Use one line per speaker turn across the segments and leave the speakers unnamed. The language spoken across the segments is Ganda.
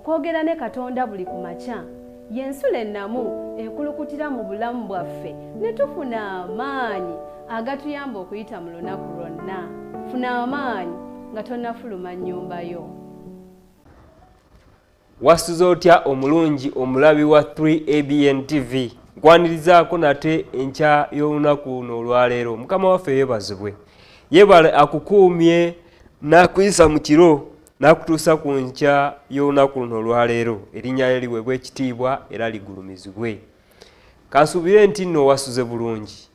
okwogera ne Katonda buli ku makya y'ensula ennamu ekulukutira mu bulamu bwaffe ne tufuna amaanyi agatuyamba okuyita mu lunaku lwonna. Funa amaanyi nga tonnafuluma nnyumba yo.
Wasuze otya omulungi omulabi wa 3ABN TV. Nkwanirizaako nate enkya y'olunaku luno olwaleero. Mukama waffe yeebazibwe. Yeebale akukuumye n'akuyisa mu kiro n'akutuusa ku nkya y'olunaku luno olwaleero. Erinnya lye liweebwe ekitiibwa era ligulumizibwe. Kansuubire nti nno wasuze bulungi.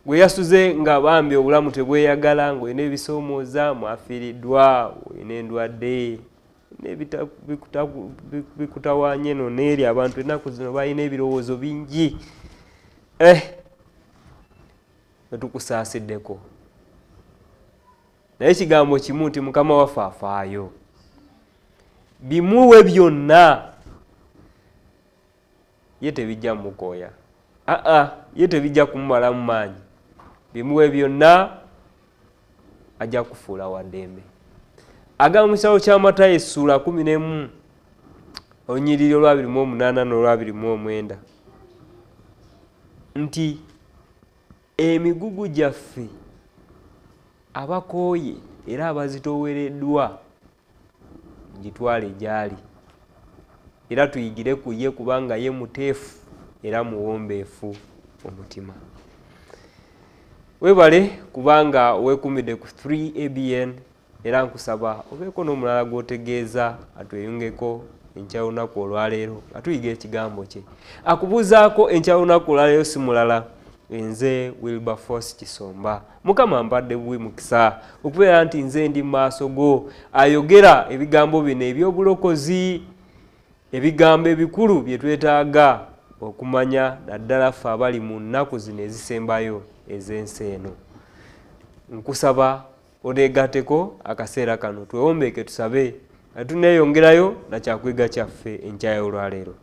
Gwe yasuze nga bambi obulamu tebweyagala, ng'olina ebisoomooza, mwafiiriddwa, olina endwadde, bikutawaanye no n'eri abantu ennaku zino balina ebirowoozo bingi. Netukusaasiddeko. Naye ekigambo kimu nti Mukama waffe afaayo. Bimuwe byonna ye tebijja mukooya. Ye tebijja kumumalamu maanyi. Bimuwe byonna ajja kufuula wa ddembe. Agamba mu kitabo kya Matayo essula 11 olunyiriri olwa 28 n'olwa 29 nti emigugu gyaffe abakooye era abazitoowereddwa gitwale gy'ali era tuyigire ku ye kubanga ye muteefu era muwombeefu omutima. Weebale kubanga weekumidde ku 3ABN era nkusaba obeeko n'omulala gw'otegeeza atweyungeko enkya y'olunaku olwaleero nga tuyiga ekigambo kye. Akubuuzaako enkya y'olunaku olwaleero si mulala nze Wilberforce Kisomba. Mukama mpadde buwi mukisa okubeera nti nze ndi mu maaso go ayogera ebigambo bino eby'obulokozi, ebigambo ebikulu bye twetaaga okumanya naddala ffe abali mu nnaku zino ezisembayo ez'ensi eno. Nkusaba oneegatteko akaseera kano twewombeeke tusabe nga tuneeyongerayo na kyakwiga kyaffe enkya y'olwaleero.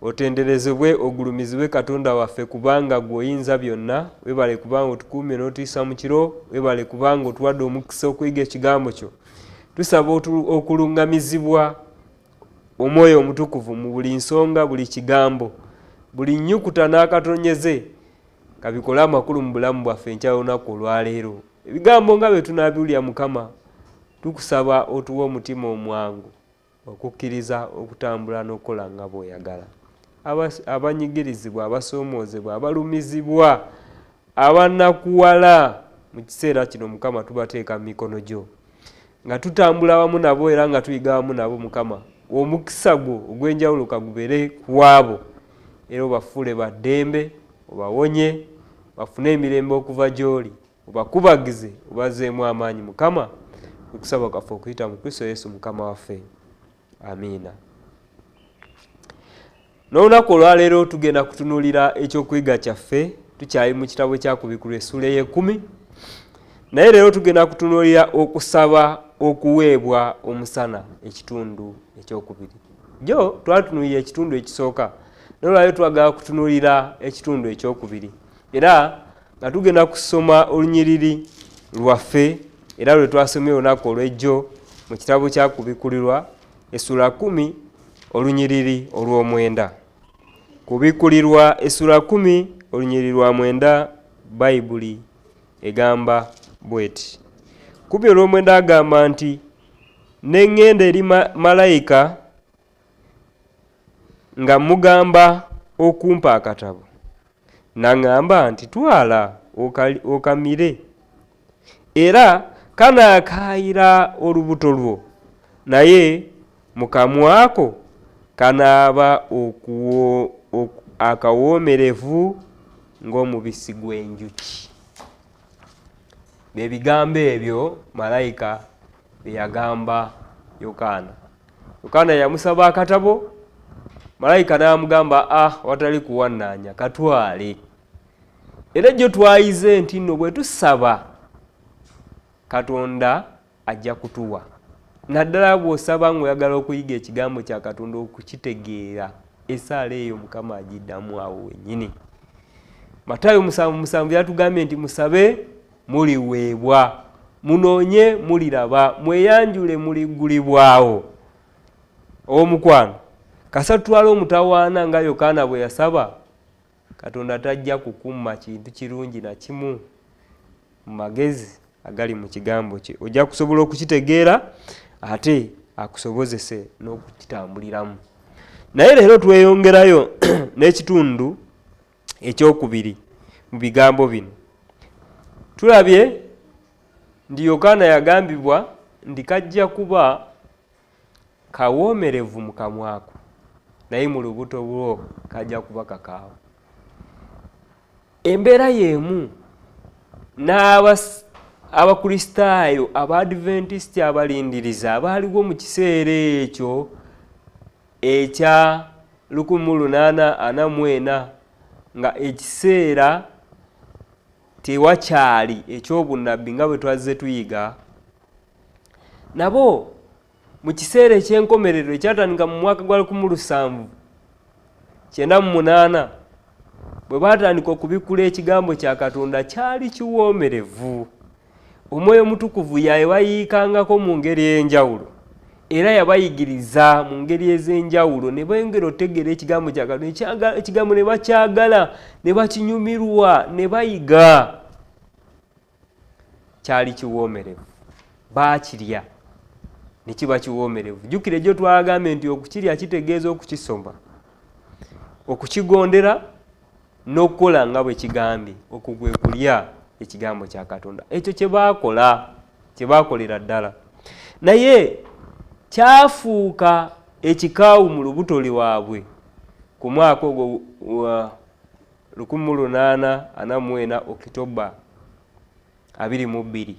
Otenderezebwe ogulumizibwe Katonda waffe kubanga gw'oyinza byonna. Weebale kubanga otukuumye n'otuyisa mu kiro. Weebale kubanga otuwadde omukisa okuyiga ekigambo kyo. Tusaba okulungamizibwa Omwoyo Omutukuvu mu buli nsonga, buli kigambo, buli nnyukuta n'akatonyeze kabikole amakulu mu bulamu bwaffe enkya y'olunaku olwaleero. Ebigambo nga bwe tunaabiwulira Mukama, tukusaba otuwe omutima omwangu okukkiriza okutambula n'okukola nga bw'oyagala. Abanyigirizibwa, abasoomoozebwa, abalumizibwa, abanakuwala mu kiseera kino Mukama tubateeka mu mikono gyo nga tutambula wamu nabo era nga tuyiga wamu nabo Mukama. Omukisa gwo ogw'enjawulo kagubeere ku abo era obafuule ba ddembe, obawonye, bafune emirembe okuva gy'oli, obakubagize, obazeemu amaanyi Mukama. Okusaba kwaffe okuyita mu Kristo Yesu Mukama waffe. Amiina. N'olunaku olwaleero tugenda kutunuulira ekyokuyiga kyaffe. Tukyali mu kitabo kya Kubikulwa essula ey'ekumi. Naye leero tugenda kutunuulira okusaba okuweebwa omusana, ekitundu ekyokubiri. Jo twatunuulira ekitundu ekisooka. N'olwaleero twagala kutunuulira ekitundu ekyokubiri. Era nga tugenda kusoma olunyiriri lwaffe era lwe twasomye olunaku olw'ejjo mu kitabo kya Kubikulirwa essula 10 olunyiriri olw'omwenda. Kubikulirwa essula 10 olunyiriri lwa 9 Bayibuli egamba bweti. Kubi olw'omwenda agamba nti neŋŋenda eri malayika nga mugamba okumpa akatabo. Naŋŋamba nti twala okamire era kanaakaayira olubuto lwo, naye mu kamwa ko kanaaba akawoomerevu ng'omubisi gw'enjuki. Bye bigambo ebyo malayika bye yagamba Yokaana. Yokaana yamusaba akatabo, malayika n'amugamba watali kuwannaanya katwale. Era ejjo twayize nti nno bwe tusaba Katonda ajja kutuwa. Naddala bw'osaba ng'oyagala okuyiga ekigambo kya Katonda okukitegeera, esaala eyo Mukama agiddamu awo wennyini. Matayo 7:7 yatugambye nti musabe muliweebwa, munoonye muliraba, mweyanjule muligulibwawo. omukwano kasatwala omutawaana nga Yokaana bwe yasaba. Katonda tajja kukumma kintu kirungi na kimu mu magezi agali mu kigambo kye. Ojja kusobola okukitegeera ate akusobozese n'okukitambuliramu. Naye leero tweyongerayo n'ekitundu ekyokubiri mu bigambo bino. Tulabye ndi Yokaana yagambibwa ndi kajja kuba kawoomerevu mu kamwako, naye mu lubuto bwo kajja kuba kakaawa. Embeera y'emu n'abakristaayo Abadventist abalindiriza abaaliwo mu kiseera ekyo ekya 1844 nga ekiseera tewakyali eky'obunnabbi nga bwe twazze tuyiga. Nabo mu kiseera eky'enkomerero ekyatandika mu mwaka gwa 1798 bwe baatandika okubikula ekigambo kya Katonda kyali kiwoomerevu. Omwoyo Mutukuvu yabayiikangako mu ngeri ey'enjawulo era yabayigiriza mu ngeri ez'enjawulo ne bongera otegeera ekigambo kya Katonda. Ekigambo ne bakyagala ne bakinyumirwa ne bayiga. Kyali kiwoomerevu, baakirya ne kiba kiwoomerevu. Jjukira egyo twagambye nti okukirya kitegeeza okukisoma, okukigondera n'okukola nga bwe kigambye. Okwo kwe kulya ekigambo kya Katonda. Ekyo kye baakolera ddala. Naye kyafuuka ekikaawu mu lubuto lwabwe ku mwaka ogwo 1844 Okitoba 22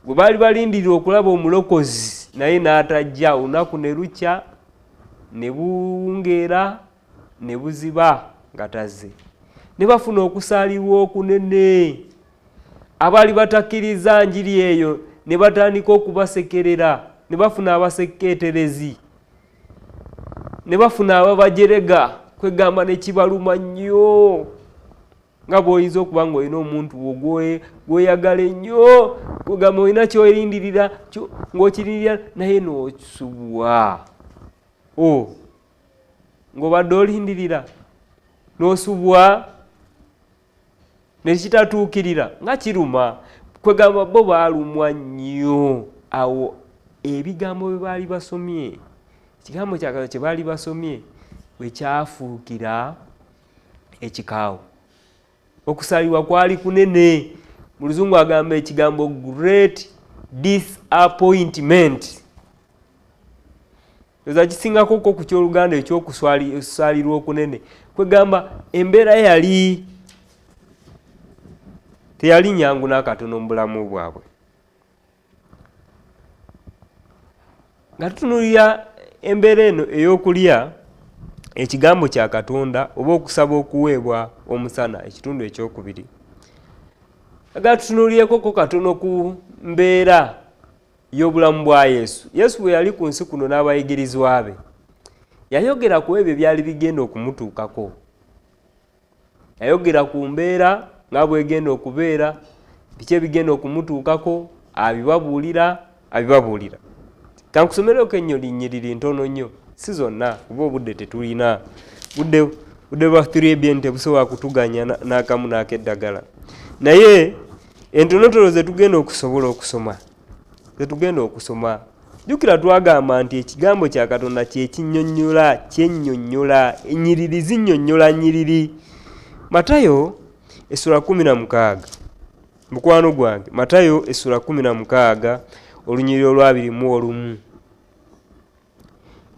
bwe baali balindirira okulaba omulokozi naye n'atajja. Olunaku ne lukya ne buwungeera ne buziba nga tazze. Ne bafuna okusaalirwa okunene. Abaali batakkiriza njiri eyo ne batandika okubasekerera, ne bafuna abasekeeterezi, ne bafuna ababajerega, kwegamba ne kibaluma nnyo nga bw'oyinza okuba ng'olina omuntu gw'oyagala ennyo, kwegamba olina ky'olindirira ng'okirindirira naye n'osubwa. Ng'obadde olindirira n'osubwa ne kitatuukirira nga kiruma. Kwegamba bo baalumwa nnyo. Awo ebigambo bye baali basomye, ekigambo kya Katonda kye baali basomye bwe kyafuukira ekikaawo. Okusaalirwa kwali kunene. Mu Luzungu agamba ekigambo great disappointment. Eza kisingako ku ky'Oluganda ekyokusaalirwa okunene. Kwegamba embeera teyali nyangu n'akatono mu bulamu bwabwe. Nga tutunuulira embeera eno ey'okulya ekigambo kya Katonda oba okusaba okuweebwa omusana, ekitundu ekyokubiri, aga tutunuulireko katono ku mbeera y'obulamu bwa Yesu. Yesu bwe yali ku nsi kuno n'abayigirizwa be yayogera ku ebyo byali bigenda okumutuukako. Yayogera ku mbeera nga bwegenda okubeera, biki ebigenda okumutuukako, abibabuulira. Kankusomereko ennyoli nnyiriri ntono nnyo, si zonna kuba obudde tetulina. Budde bwa 3ABN tebusobola kutuganya n'akamu n'akeddagala. Naye entonotono ze tugenda okusoma, jjukira twagamba nti ekigambo kya Katonda kyennyonnyola, ennyiriri zinnyonnyola nnyiriri. Matayo essula 16, mukwano gwange, Matayo essula 16 olunyiriri olwa 21.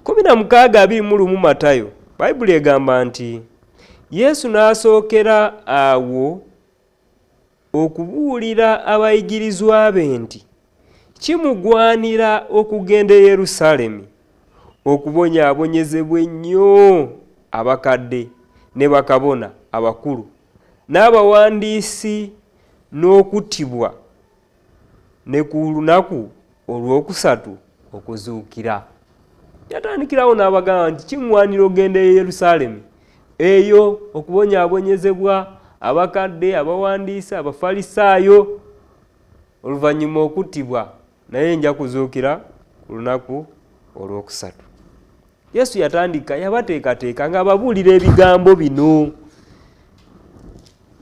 16:21 Matayo, Bayibuli egamba nti Yesu n'asookera awo okubuulira abayigirizwa be nti kimugwanira okugenda e Yerusaalemi okubonyaabonyezebwa ennyo abakadde ne bakabona abakulu n'abawandiisi n'okuttibwa ne ku lunaku olwokusatu okuzuukira. Yatandikirawo n'abagamba nti kimugwanira okugenda e Yerusaalemi eyo okubonyaabonyezebwa abakadde, abawandiisi, abafalisaayo, oluvannyuma okuttibwa, naye nja kuzuukira ku lunaku olwokusatu. Yesu yatandika yabateekateeka ng'ababuulira ebigambo bino.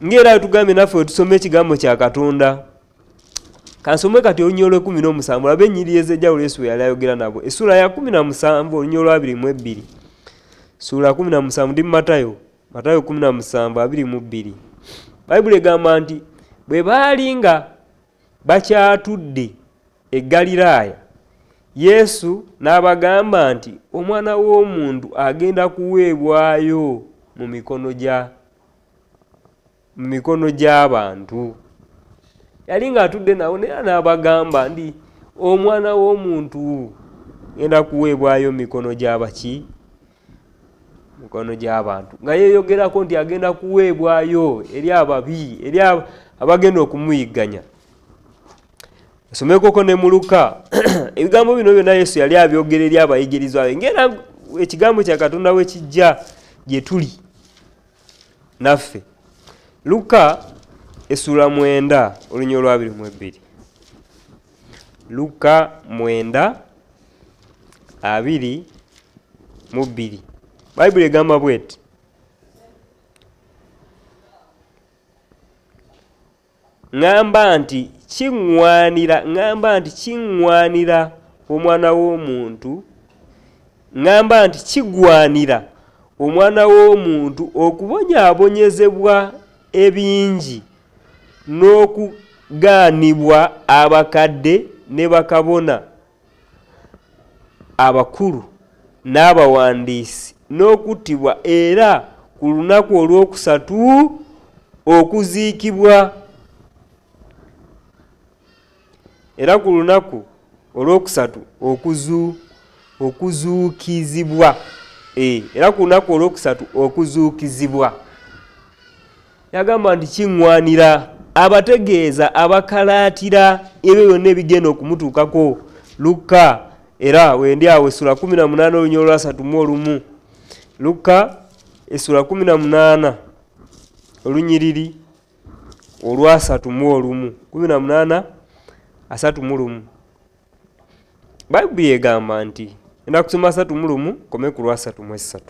Ng'era tugambye naffe tusome ekigambo kya Katonda. Kansomwe kati olunyolo lwe 17 olabe ennyiriri ez'enjawulo Yesu yali ayogera nabo. Essula ya 17 olunyolo lwa 22. Sura 17 ndi Matayo 17:22. Bayibuli egamba nti bwe baali nga bakyatudde e Galiraaya, Yesu n'abagamba nti omwana w'omuntu agenda kuweebwayo mu mikono gy'abantu. Yali ng'atudde nawo naye n'abagamba nti omwana w'omuntu agenda kuweebwayo mu mikono gy'abaki? Mikono gy'abantu. Nga yeeyogerako nti agenda kuweebwayo eri ababi, eri abagenda okumuyigganya. Somekoko ne mu Luka ebigambo bino byonna Yesu yali abyogera eri abayigirizwa be ng'era ekigambo kya Katonda we kijja gye tuli naffe. Luka essula 9 olunyolo lwa 22. Luka 9:22. Bayibuli egamba bweti. Ngamba nti kigwanira omwana w'omuntu, ngamba nti kigwanira omwana w'omuntu okubonyaabonyezebwa ebingi n'okugaanibwa abakadde ne bakabona abakulu n'abawandiisi n'okuttibwa, era ku lunaku olwokusatu okuziikibwa. Era ku lunaku olwokusatu okuzuukizibwa. Era ku lunaku olwokusatu okuzuukizibwa. Yagamba nti kiŋŋwanira abategeeza abakalaatira ebyo byonna ebigenda okumutuukako. Luka era wendi awo essula 18 olunyolo lwa 31. Luka essula 18 olunyiriri olwa 31. 18:31. Bayibuli egamba nti enda kusoma 31 kome ku lwa 33.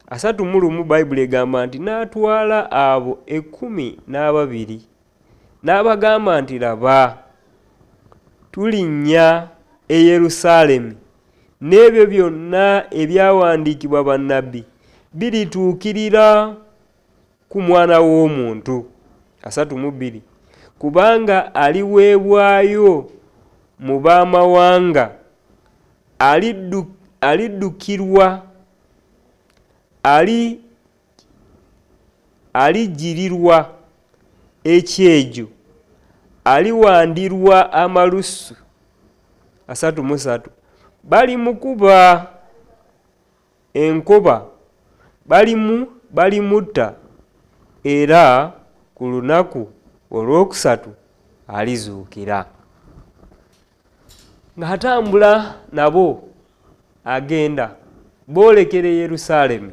33 Bayibuli egamba nti n'atwala abo 12 n'abagamba nti laba tulinnya e Yerusaalemi, n'ebyo byonna ebyawandiikibwa bannabbi birituukirira ku mwana w'omuntu. 32 Kubanga aliweebwayo mu baamawanga, aliddukirwa, alijjirirwa ekyejo, aliwandirwa amalusu. 33 Balimukuba enkoba, balimutta, era ku lunaku olwokusatu alizuukira. Ng'atambula nabo agenda boolekera Yerusaalemi,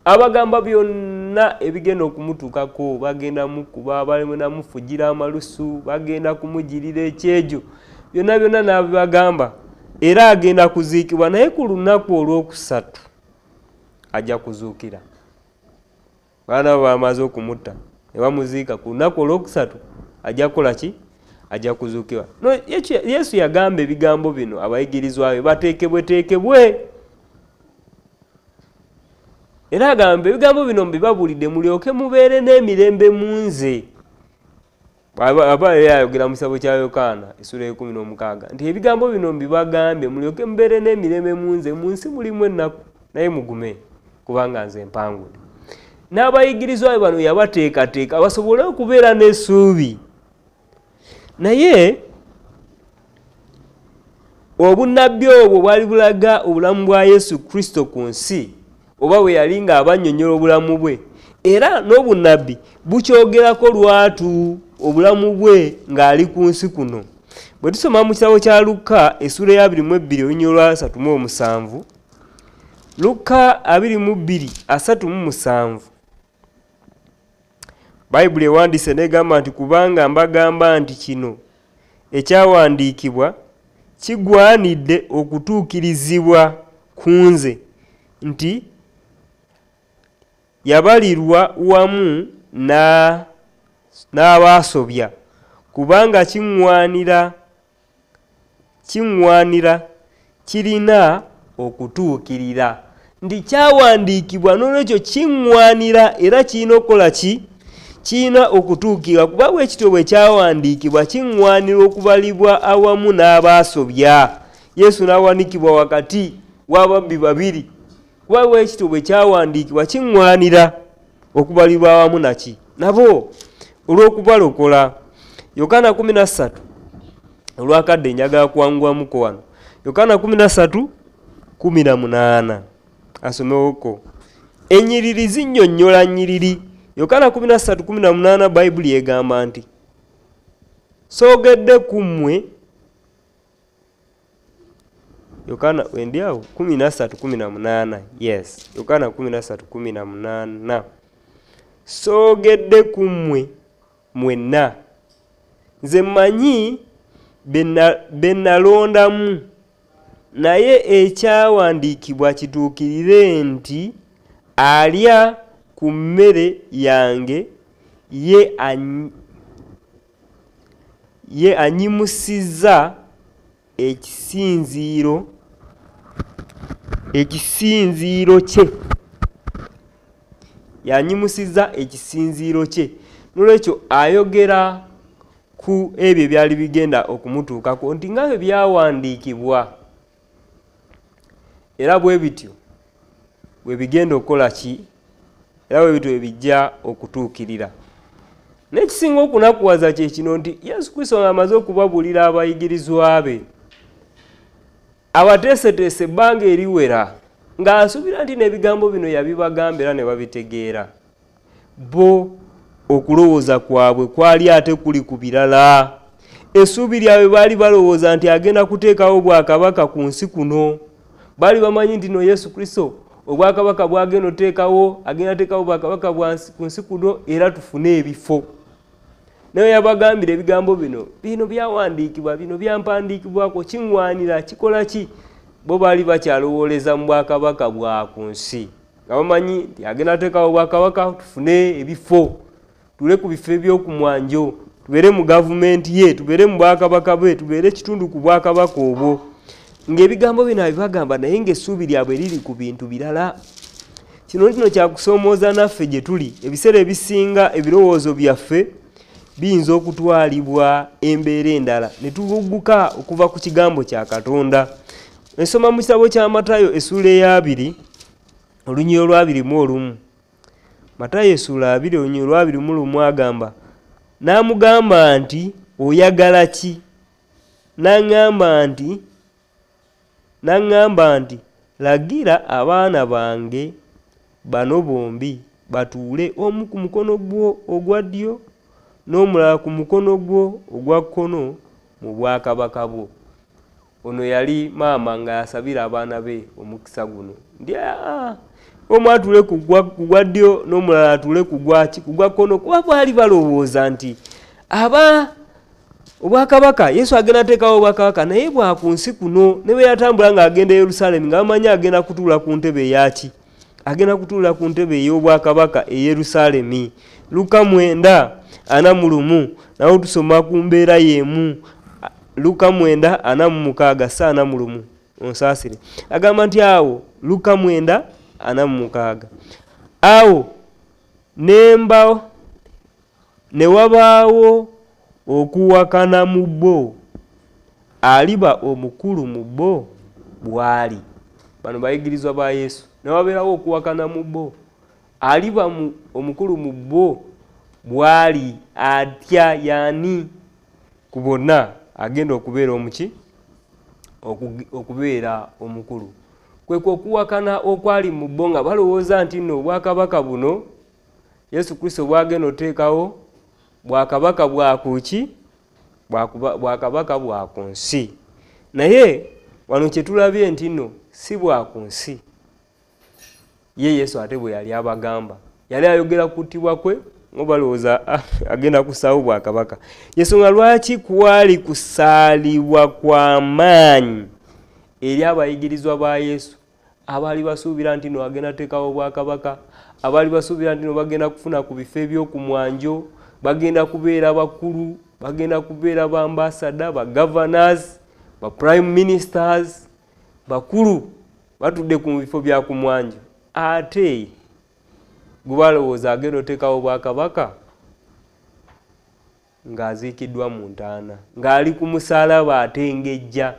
abagamba byonna ebigenda okumutuukako. Bagenda mukuba, bagenda mufugira amalusu, bagenda kumujjirira ekyejo, byonna byonna n'abibagamba. Era agenda kuziikibwa, naye ku lunaku olwokusatu ajja kuzuukira. Baana bamaze okumutta ne bamuziika, ku lunaku olwokusatu ajja kukola ki? Ajja kuzuukibwa. No, Yesu yagamba ebigambo bino abayigirizwa be bateekebweteekebwe. Era agamba ebigambo bino mbibabuulidde mulyoke mubeere n'emirembe mu nze. Aba yayogera mu kitabo kya Yokaana essula 16 nti ebigambo bino mbibagambye mulyoke mubeere n'emirembe mu nze. Mu nsi mulimu ennaku, naye mugume kubanga nze mpangudde. N'abayigirizwa be bano yabateekateeka basobole okubeera n'essuubi. Naye obunnabbi obwo bwali bulaga obulamu bwa Yesu Kristo ku nsi, oba bwe yali ng'abannyonnyola obulamu bwe, era n'obunnabbi bukyogerako lwatu obulamu bwe ng'ali ku nsi kuno. Bwe tusoma mu kitabo kya Luka essula ya 22 olunyolo lwa 37. Luka 22:37 Bayibuli ewandiise n'egamba nti kubanga mbagamba nti kino ekyawandiikibwa kigwanidde okutuukirizibwa ku nze nti yabalirwa wamu n'abaasobya, kubanga kiŋŋwanira kirina okutuukirira. Nti kyawandiikibwa n'olwekyo kiŋŋwanira era kirina okukola ki? Kirina okutuukirira, kuba bwekityo bwe kyawandiikibwa kiŋŋwanira okubalibwa awamu n'abaasobya. Yesu n'awanikibwa wakati w'ababbi babiri, kuba bwekityo bwe kyawandiikibwa kiŋŋwanira okubalibwa awamu naki? Nabo olw'okubalokola. Yokaana 13 olwakadde njagala kuwanguwamuko wano. Yokaana 13:18 asomewoko. Ennyiriri zinnyonnyola nnyiriri. Yokaana 13:18 Bayibuli egamba nti soogedde ku mmwe. Yokaana wendiawo 13:18. Yes, Yokaana 13:18. Soogedde ku mmwe mwenna, nze mmanyi be nalondamu, naye ekyawandiikibwa kituukirire nti alya ku mmere yange ye anyimusizza ekisinziiro kye. Yanyimusizza ekisinziiro kye. Nolwekyo ayogera ku ebyo ebyali bigenda okumutuukako nti nga bwe byawandiikibwa era bwe bityo bwe bigenda okukola ki? Era bwe bityo bwe bijja okutuukirira. N'ekisinga okunakuwaza kye kino nti Yesu Kristo ng'amaze okubabuulira abayigirizwa be, abateeseteese ebbanga eriwera, ng'asuubira nti n'ebigambo bino yabibagamba era ne babitegeera. Bo okulowooza kwabwe kwali ate kuli ku birala. Essuubi lyabwe baali balowooza nti agenda kuteekawo bwakabaka ku nsi kuno. Baali bamanyi nti no Yesu Kristo obwakabaka bwagenda oteekawo, agenda teekawo bwakabaka ku nsi kuno era tufune ebifo. Naye yabagambira ebigambo bino byawandiikibwa, bino byampandiikibwako, kiŋŋwanira kikola ki? Bo baali bakyalowooleza mu bwakabaka bwa ku nsi, nga bamanyi nti agenda teekawo bwakabaka tufune ebifo, tule ku bifo eby'oku mwanjo, tubeere mu gavumenti ye, tubeere mu bwakabaka bwe, tubeere kitundu ku bwakabaka obwo. Ng'ebigambo bino abibagamba naye ng'essuubi lyabwe liri ku bintu birala. Kino kyakusoomooza naffe gye tuli. Ebiseera ebisinga ebirowoozo byaffe biyinza okutwalibwa embeera endala ne tulugguka okuva ku kigambo kya Katonda. Nsoma mu kitabo kya Matayo essuula 2 olunyiriri lwa 21. Matayo essuula 2 olunyiriri lwa 21 agamba, n'amugamba nti oyagala ki? N'aŋŋamba nti lagira abaana bange bano bombi batuule, omu ku mukono gwo ogwa ddyo n'omulala ku mukono gwo ogwa kkono mu bwakabaka bwo. Ono yali maama nga yasabira abaana be omukisa guno. Ndi omu atuule ku gwa ddyo n'omulala atuule ku gwa kkono, kuba baali balowooza nti obwakabaka Yesu agenda teekawo obwakabaka naye bwa ku nsi kuno. Ne bwe yatambula ng'agenda e Yerusaalemi nga bamanyi agenda kutuula ku ntebe eyaki? Agenda kutuula ku ntebe ey'obwakabaka e Yerusaalemi. Luka 9:41 nawo tusoma ku mbeera y'emu. Luka 9:46 onsaasire. Agamba nti awo Luka 9:46 awo ne wabaawo okuwakana mu bo, aliba omukulu mu bo bw'ali. Bano bayigirizwa ba Yesu. Ne wabeerawo okuwakana mu bo, aliba omukulu mu bo bw'ali. Atya yani ku bonna agenda okubeera omuki? Okubeera omukulu. Kwekwe okuwakana okwali mu bo nga balowooza nti nno obwakabaka buno Yesu Kristo bwagenda oteekawo bwakabaka bwakuki? Bwakabaka bwa ku nsi. Naye wano kye tulabye nti nno si bwa ku nsi. Ye Yesu ate bwe yali abagamba, yali ayogera ku kuttibwa kwe ngobalowooza agenda kusaawo Bwakabaka. Yensonga lwaki kwali kusaalibwa kwa maanyi eri abayigirizwa ba Yesu abaali basuubira nti no agenda teekawo Bwakabaka, abaali basuubira nti no bagenda kufuna ku bifo eby'okumwanjo, bagenda kubeera bakulu, bagenda kubeera ba ambassador, ba governors, ba prime ministers, bakulu batudde ku bifo bya kumwanjo. Ate gubalowooza agenda oteekawo Bwakabaka ng'aziikiddwa mu ntaana, ng'ali ku musaalaba atengejja.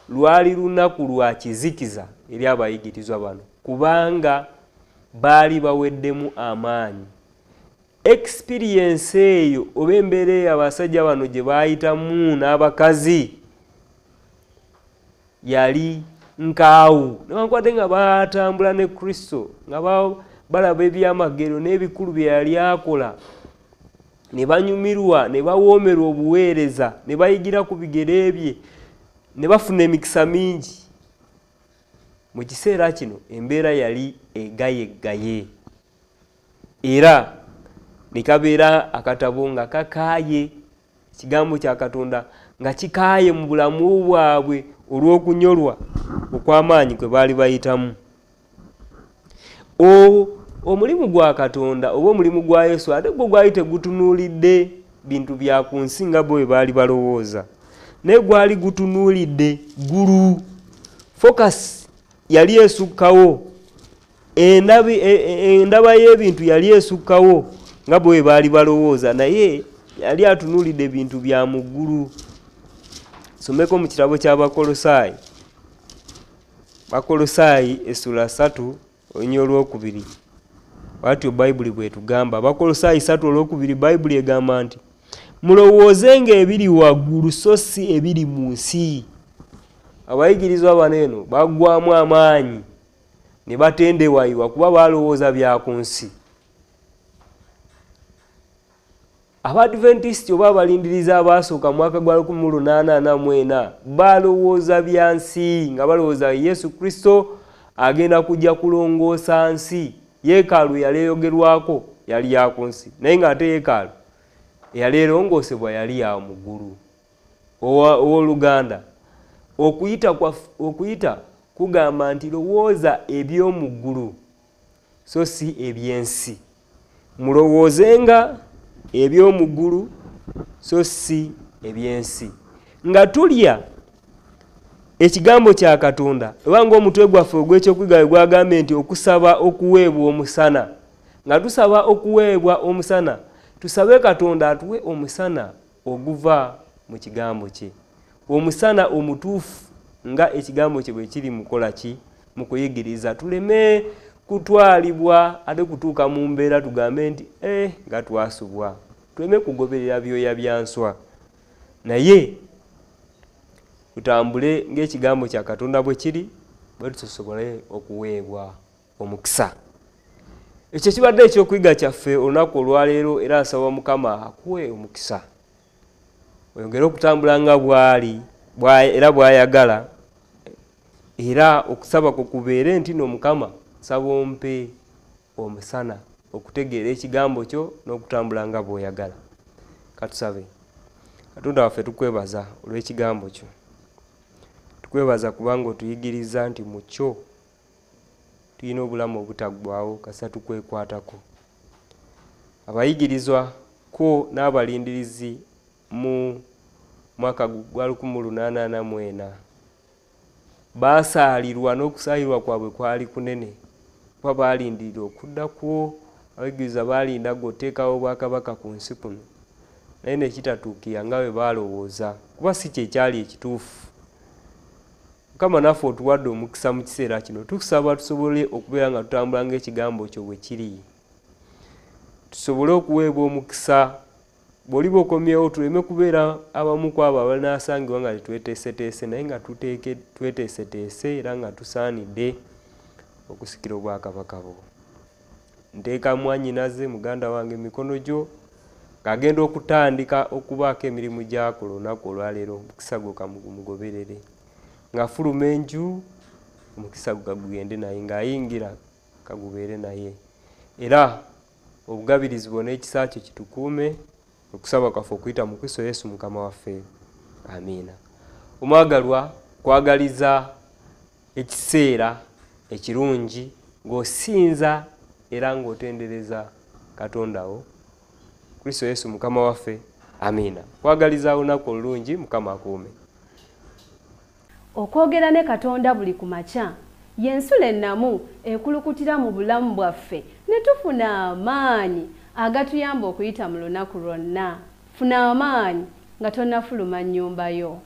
Lwali lunaku lwa kizikiza eri abayigirizwa bano kubanga baali baweddemu amaanyi. Experience eyo oba embeera eyo abasajja bano gye baayitamu n'abakazi yali nkaawu, newankubadde nga batambula ne Kristo nga balaba ebyamagero n'ebikulu bye yali akola, ne banyumirwa, ne bawoomerwa obuweereza, ne bayigira ku bigere bye, ne bafuna emikisa mingi. Mu kiseera kino embeera yali egayegaye era ne kabeera akatabo nga kakaaye, ekigambo kya Katonda nga kikaaye mu bulamu bwabwe olw'okunyolwa okw'amaanyi kwe baali bayitamu. Omulimu gwa Katonda oba omulimu gwa Yesu ate gwo gwali tegutunuulidde bintu bya ku nsi nga bwe baali balowooza, naye gwali gutunuulidde ggulu. Focus yali esukkawo, endaba y'ebintu yali esukkawo nga bwe baali balowooza, naye yali atunuulidde ebintu bya mu ggulu. Someko mu kitabo ky'Abakolosaayi, Bakolosaayi essula 3 olunya olwokubiri. Bwatyo Bayibuli bwetugamba, Abakolosaayi 3:2 Bayibuli egamba nti mulowoozenga ebiri waggulu so si ebiri mu nsi. Abayigirizwa bano eno baggwamu amaanyi ne batendewayiwa kuba balowooza bya ku nsi. Abadventist oba abalindiriza abaasooka mu mwaka gwa 1844 balowooza bya nsi, nga balowooza Yesu Kristo agenda kujja kulongoosa nsi. Yeekaalu yali eyogerwako yali ya ku nsi, naye ng'ate yeekaalu eyali erongoosebwa yali ya mu ggulu. Owooluganda okuyita kugamba nti lowooza eby'omu ggulu so si eby'ensi. Mulowoozenga eby'omu ggulu so si eby'ensi. Nga tulya ekigambo kya Katonda oba ng'omutwe gwaffe ogw'ekyokwiga gwagambye nti okusaba okuweebwa omusana, nga tusaba okuweebwa omusana, tusabe Katonda atuwe omusana oguva mu kigambo kye, omusana omutuufu nga ekigambo kye bwe kiri mu kukola ki, mu kuyigiriza. Tuleme kutwalibwa ate kutuuka mu mbeera tugambe nti nga twasubwa. Tuleme kugoberera byoya bya nswa, naye tutambule ng'ekigambo kya Katonda bwe kiri, bwe tusobole okuweebwa omukisa. Ekyo kibadde ekyokuyiga kyaffe olunaku olwaleero, era nsaba Mukama akuwe omukisa, oyongere okutambula nga bw'ali era bw'ayagala, era okusaba kwo kubeere nti no Mukama nsaba ompe omusana okutegeera ekigambo kyo n'okutambula nga bw'oyagala. Katusabe. Katonda waffe tukwebaza olw'ekigambo kyo, tukwebaza kubanga otuyigiriza nti mu kyo tulina obulamu obutaggwaawo kasa tukwekwatako. Abayigirizwa ko n'abalindirizi mu mwaka gwa 1844 baasaalirwa, n'okusaalirwa kwabwe kwali kunene kuba baalindirira okudda kwo. Abayigiriza baalinda g'oteekawo Bwakabaka ku nsi kuno, naye ne kitatuukira nga bwe baalowooza, kuba si kye kyali ekituufu. Mukama naffe otuwadde omukisa mu kiseera kino, tukusaba tusobole okubeera nga tutambula ng'ekigambo kyo bwe kiri, tusobole okuweebwa omukisa. Bw'oliba okomyewo tuleme kubeera abamu ku abo abanaasangibwa nga tetweteeseteese, naye nga tweteeseteese era nga tusaanidde okusikira Obwakabaka bwo. Nteeka mwannyinaze muganda wange emikono gyo, ng'agenda okutandika okubaako emirimu gy'akola olunaku olwaleero. Omukisa gwo kamugoberere, ng'afuluma enju, omukisa gwo kagugende naye, ng'ayingira kagubeere naye era obugabirizi bwonna ekisa kyo kitukuume okusaba kwaffe okuyita mu Kristo Yesu Mukama waffe. Amiina. Omwagalwa, kwagaliza ekiseera ekirungi ng'osinza era ng'otendereza Katonda wo Kristo Yesu Mukama waffe. Amiina. Kwagaliza olunaku olulungi, Mukama akuume.
Okwogera ne Katonda buli ku makya y'ensula ennamu ekulukutira mu bulamu bwaffe ne tufuna amaanyi agatuyamba okuyita mu lunaku lwonna. Funa amaanyi nga tonnafuluma nnyumba yo.